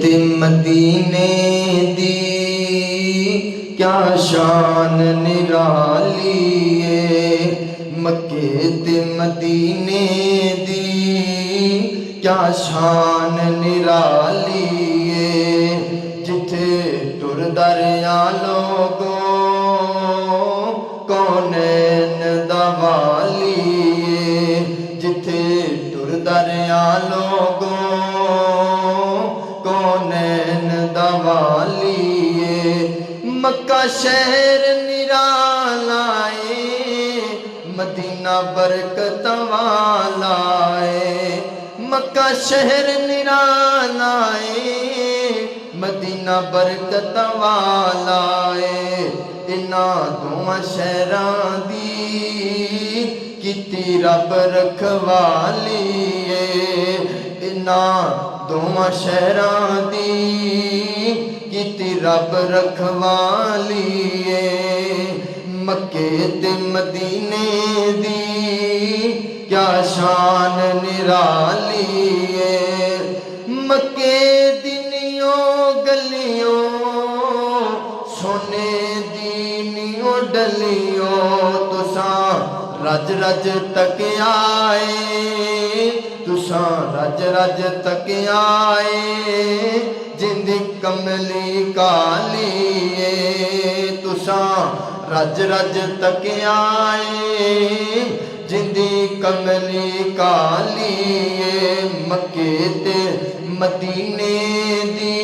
ते मदीने दी क्या शान निराली है। मक्के ते मदीने दी क्या शान निराली है। जिथे टुर दरिया लोगो कौनैन दा वाली है। जिथे टुर दरिया लोगो कौनैन दा वाली है। मक्का शहर निराला है, मदीना बरकत वाला है। मक्का शहर निराला है, मदीना बरकत वाला है। इन्हां दोवां शहरां दी कीती रब रखवाली है। इन्हां दोवां शहरां दी कीती रब रखवाली है। मक्के ते मदीने दी क्या शान निराली है। मक्के दिनियो गलियों सोने दी नियो डलियो तुसां रज रज तक आए। तुसां रज रज तक आए जिंदी कमली काली है। तुसां रज रज तक आए जिंदी कमली काली है। मक्के ते मदीने दी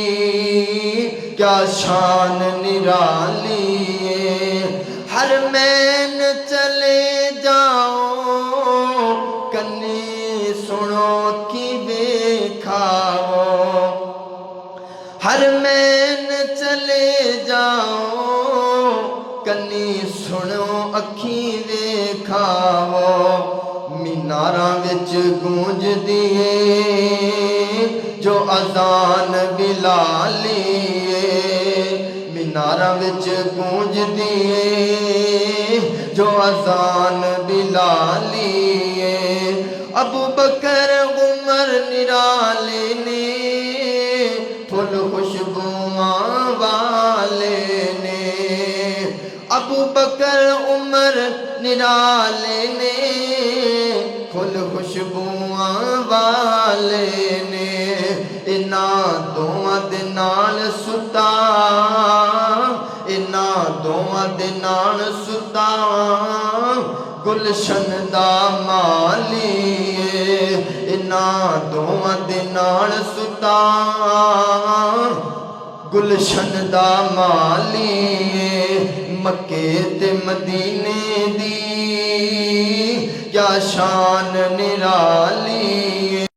क्या शान निराली है। हर मैन चले जाओ कन्ने सुनो की वेखाओ। हर मैन चले जाओ कन्नी सुनो अखी वेखाओ। मीनारां विच गूंजदी है जो अज़ान बिलाली है। मीनारां विच गूंजदी है जो अज़ान बिलाली है। अबू बकर उमर निराले ने फुल खुशबुआं वाले ने। अबू बकर उमर निराले ने फुल खुशबुआं वाले ने। इन्हां दोवां दे नाल सुता, इन्हां दोवां दे नाल सुता गुलशन दा माली है। इन्हां दोवां दे नाल सुता गुलशन दा माली है। मक्के ते मदीने दी क्या शान निराली